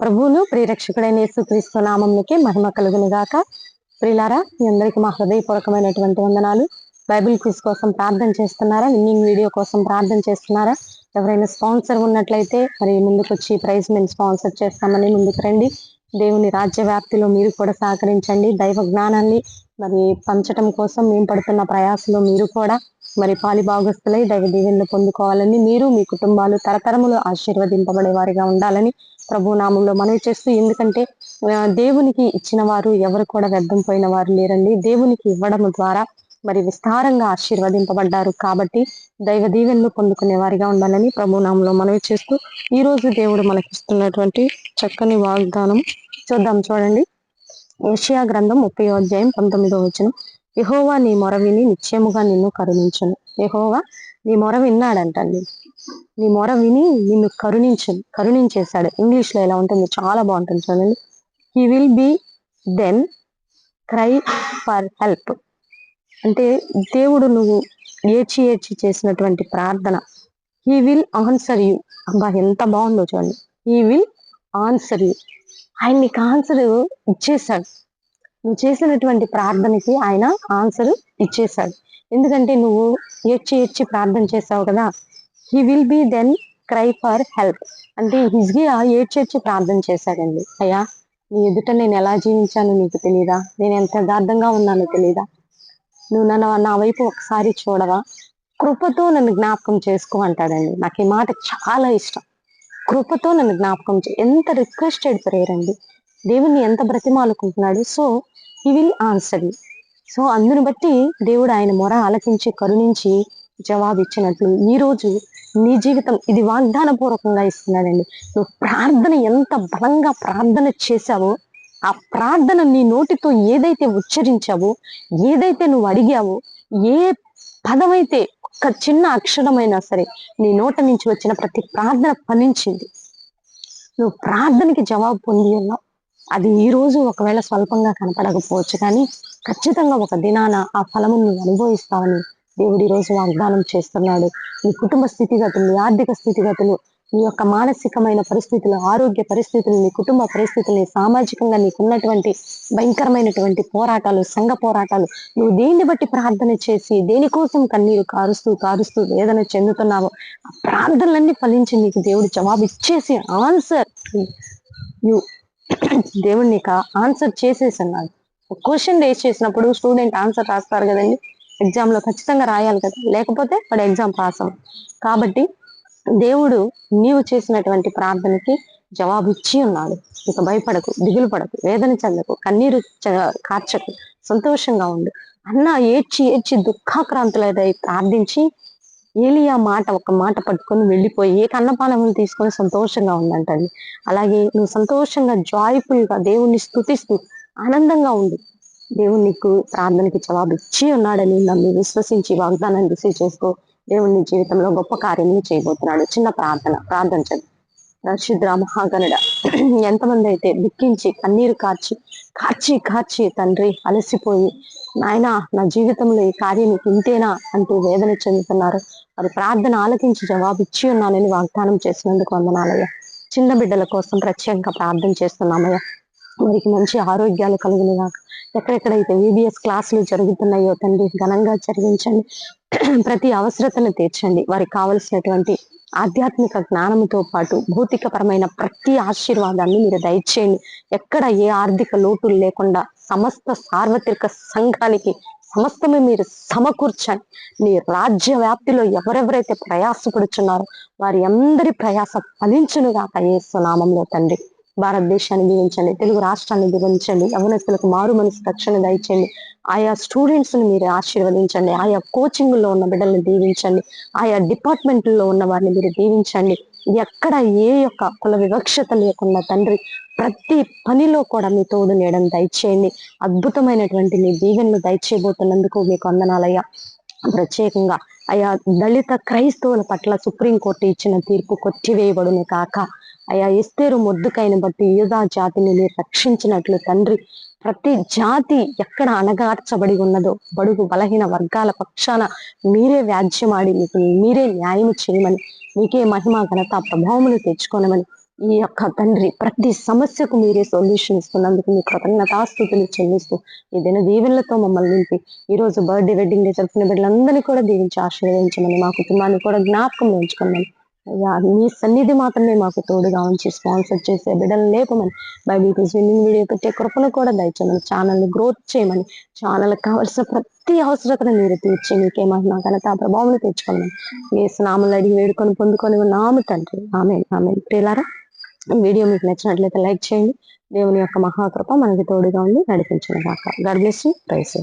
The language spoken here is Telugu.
మన ప్రభువును ప్రియరక్షకుడైన యేసుక్రీస్తు నామమునకే మహిమ కలుగును గాక. ప్రియులారా, మీ అందరికీ మా హృదయపూర్వకమైనటువంటి వందనాలు. బైబిల్ క్విజ్ కోసం ప్రార్థన చేస్తున్నారా? విన్నింగ్ వీడియో కోసం ప్రార్థన చేస్తున్నారా? ఎవరైనా స్పాన్సర్ ఉన్నట్లయితే మరి ముందుకొచ్చి ప్రైజ్ మేము స్పాన్సర్ చేస్తామని ముందుకు రండి. దేవుని రాజ్య వ్యాప్తిలో మీరు కూడా సహకరించండి. దైవ జ్ఞానాన్ని మరి పంచటం కోసం మేము పడుతున్న ప్రయాసలో మీరు కూడా మరి పాలి భాగస్తులై దైవ దీవెనలు పొందుకోవాలని, మీరు మీ కుటుంబాలు తరతరములు ఆశీర్వదింపబడే వారిగా ఉండాలని ప్రభు నామంలో మనవి చేస్తూ, ఎందుకంటే దేవునికి ఇచ్చిన వారు ఎవరు కూడా వ్యర్థం పోయిన వారు లేరండి. దేవునికి ఇవ్వడం ద్వారా మరి విస్తారంగా ఆశీర్వదింపబడ్డారు. కాబట్టి దైవ దీవెనలు పొందుకునే వారిగా ఉండాలని ప్రభు నామంలో మనవి చేస్తూ, ఈ రోజు దేవుడు మనకిస్తున్నటువంటి చక్కని వాగ్దానం చూద్దాం. చూడండి, యెషయా గ్రంథం 30వ అధ్యాయం 19వ వచనం. యెహోవా నీ మొర విని నిశ్చయముగా నిన్ను కరుణించును. యెహోవా నీ మొర విన్నాడంటండి. నీ మొర విని నిన్ను కరుణించేశాడు. ఇంగ్లీష్ లో ఎలా ఉంటుంది, చాలా బాగుంటుంది చూడండి. He will be then cry for help. అంటే దేవుడు నువ్వు ఏడ్చి ఏడ్చి చేసినటువంటి ప్రార్థన, హీ విల్ ఆన్సర్ యూ. అబ్బా, ఎంత బాగుందో చూడండి. He will answer you. ఆయన నీకు ఆన్సర్ ఇచ్చేశాడు. నువ్వు చేసినటువంటి ప్రార్థనకి ఆయన ఆన్సర్ ఇచ్చేశాడు. ఎందుకంటే నువ్వు ఏడ్చి ఏడ్చి ప్రార్థన చేసావు కదా. He will be then cry for help. అంటే హిజ్కియా ఏడ్చేడ్చి ప్రార్థన చేశాడండి. అయ్యా, నీ ఎదుట నేను ఎలా జీవించానో నీకు తెలీదా? నేను ఎంత యథార్థంగా ఉన్నానో తెలీదా? నువ్వు నా వైపు ఒకసారి చూడవా? కృపతో నన్ను జ్ఞాపకం చేసుకో అంటాడండి. నాకు ఈ మాట చాలా ఇష్టం. కృపతో నన్ను జ్ఞాపకం ఎంత రిక్వెస్టెడ్ ప్రేయర్ అండి. దేవుణ్ణి ఎంత బ్రతిమాలుకుంటున్నాడు. So he will answer you. So అందుని బట్టి దేవుడు ఆయన మొర ఆలకించి కరుణించి జవాబిచ్చినట్లు ఈ రోజు నీ జీవితం ఇది వాగ్దాన పూర్వకంగా ఇస్తున్నాడండి. నువ్వు ప్రార్థన ఎంత బలంగా ప్రార్థన చేశావో, ఆ ప్రార్థన నీ నోటితో ఏదైతే ఉచ్చరించావో, ఏదైతే నువ్వు అడిగావో, ఏ పదమైతే ఒక చిన్న అక్షరమైనా సరే నీ నోట నుంచి వచ్చిన ప్రతి ప్రార్థన ఫలించింది. నువ్వు ప్రార్థనకి జవాబు పొంది ఉన్నావు. అది ఈ రోజు ఒకవేళ స్వల్పంగా కనపడకపోవచ్చు, కానీ ఖచ్చితంగా ఒక దినాన ఆ ఫలము నువ్వు అనుభవిస్తావని దేవుడు ఈ రోజు వాగ్దానం చేస్తున్నాడు. నీ కుటుంబ స్థితిగతులు, నీ ఆర్థిక స్థితిగతులు, నీ యొక్క మానసికమైన పరిస్థితులు, ఆరోగ్య పరిస్థితులు, నీ కుటుంబ పరిస్థితులు, సామాజికంగా నీకున్నటువంటి భయంకరమైనటువంటి పోరాటాలు, సంఘ పోరాటాలు, నువ్వు దేన్ని బట్టి ప్రార్థన చేసి దేనికోసం కన్నీరు కారుస్తూ వేదన చెందుతున్నావో, ఆ ప్రార్థనలన్నీ ఫలించి నీకు దేవుడు జవాబు ఇచ్చేసి ఆన్సర్ యు దేవుడు నీకు ఆన్సర్ చేసేసన్నాడు. క్వశ్చన్ రేస్ చేసినప్పుడు స్టూడెంట్ ఆన్సర్ రాస్తారు కదండి. ఎగ్జామ్ లో ఖచ్చితంగా రాయాలి కదా, లేకపోతే వాడు ఎగ్జామ్ పాస్ అవ్వడు. కాబట్టి దేవుడు నీవు చేసినటువంటి ప్రార్థనకి జవాబు ఇచ్చి ఉన్నాడు. ఇక భయపడకు, దిగులు పడకు, వేదన చెందకు, కన్నీరు కార్చకు, సంతోషంగా ఉండు. అన్న ఏడ్చి ఏడ్చి దుఃఖాక్రాంతులై ప్రార్థించి ఏలియా ఒక మాట పట్టుకొని వెళ్ళిపోయి కన్నపానములు తీసుకొని సంతోషంగా ఉందంటండి. అలాగే నువ్వు సంతోషంగా జాయ్ఫుల్ గా దేవుణ్ణి స్తుతిస్తూ ఆనందంగా ఉండు. దేవుడు నీకు ప్రార్థనకి జవాబు ఇచ్చి ఉన్నాడని నన్ను విశ్వసించి వాగ్దానాన్ని రిసీవ్ చేసుకో. దేవుని జీవితంలో గొప్ప కార్యములు చేయబోతున్నాడు. చిన్న ప్రార్థన చేద్దాం. పరిశుద్ర మహాగణుడ, ఎంతమంది అయితే దుఃఖించి కన్నీరు కార్చి తండ్రి అలసిపోయి, నాయన నా జీవితంలో ఈ కార్యం ఇంతేనా అంటూ వేదన చెందుతున్నారు. మరి ప్రార్థన ఆలకించి జవాబు ఇచ్చి ఉన్నానని వాగ్దానం చేసినందుకు వందనాలయ్యా. చిన్న బిడ్డల కోసం ప్రత్యేకంగా ప్రార్థన చేస్తున్నామయ్యా. వారికి మంచి ఆరోగ్యాలు కలుగునుగా. ఎక్కడెక్కడైతే VBS క్లాసులు జరుగుతున్నాయో తండ్రి ఘనంగా జరిగించండి. ప్రతి అవసరతను తీర్చండి. వారికి కావలసినటువంటి ఆధ్యాత్మిక జ్ఞానంతో పాటు భౌతికపరమైన ప్రతి ఆశీర్వాదాన్ని మీరు దయచేయండి. ఎక్కడ ఏ ఆర్థిక లోటులు లేకుండా సమస్త సార్వత్రిక సంఘానికి సమస్తమే మీరు సమకూర్చండి. నీ రాజ్య వ్యాప్తిలో ఎవరెవరైతే ప్రయాసపడుచున్నారో వారి అందరి ప్రయాస ఫలించునుగాక యేసు నామములో తండ్రి. భారతదేశాన్ని దీవించండి, తెలుగు రాష్ట్రాన్ని దీవించండి, యవనస్తులకు మారు మనసు రక్షణ దయచేయండి. ఆయా స్టూడెంట్స్ ని మీరు ఆశీర్వదించండి. ఆయా కోచింగ్ లో ఉన్న బిడ్డల్ని దీవించండి. ఆయా డిపార్ట్మెంట్లో ఉన్న వారిని మీరు దీవించండి. ఎక్కడ ఏ యొక్క కుల వివక్షత లేకుండా తండ్రి ప్రతి పనిలో కూడా మీ తోడు నీడని దయచేయండి. అద్భుతమైనటువంటి మీ దీవెనలు దయచేయబోతున్నందుకు మీకు వందనాలయ్యా. ప్రత్యేకంగా అయా దళిత క్రైస్తవుల పట్ల సుప్రీంకోర్టు ఇచ్చిన తీర్పు కొట్టివేయబడును కాక. అయా ఎస్తేరు మొద్దుకైన బట్టి యూదా జాతిని మీరు రక్షించినట్లు తండ్రి, ప్రతి జాతి ఎక్కడ అణగార్చబడి ఉన్నదో బడుగు బలహీన వర్గాల పక్షాన మీరే వ్యాజ్యమాడి మీకు మీరే న్యాయం చేయమని, మీకే మహిమ ఘనత ప్రభావములు తెచ్చుకోనమని ఈ యొక్క తండ్రి ప్రతి సమస్యకు మీరే సొల్యూషన్ ఇస్తున్నందుకు మీ కృతజ్ఞతాస్తుతులు చెల్లిస్తూ ఈ దిన దీవెనలతో మమ్మల్ని నింపి ఈ రోజు బర్త్డే వెడ్డింగ్ డే జరుపుకునే బిడ్డలందరినీ కూడా దీవించి ఆశీర్వదించమని, మా కుటుంబాన్ని కూడా జ్ఞాపకం ఉంచుకోమని, అయ్యా మీ సన్నిధి మాత్రమే మాకు తోడుగా ఉంచి స్పాన్సర్ చేసే బిడ్డలు లేపమని, బైబిల్ క్విజ్ విన్నింగ్ వీడియో పెట్టే కృపను కూడా దయచేయమని, ఛానల్ని గ్రోత్ చేయమని, ఛానల్కి కావాల్సిన ప్రతి అవసరతను మీరు తీర్చి మీకే మహిమ ఘనత ప్రభావం తెచ్చుకోమని యేసు నామములో అడిగి వేడుకొని పొందుకొని ఉన్నాము తండ్రి. ఆమేన్ ఆమేన్. ప్రియులారా, ఈ వీడియో మీకు నచ్చినట్లయితే లైక్ చేయండి. దేవుని యొక్క మహాకృప మనకి తోడుగా ఉండి నడిపించును గాక. God bless you. Praise you.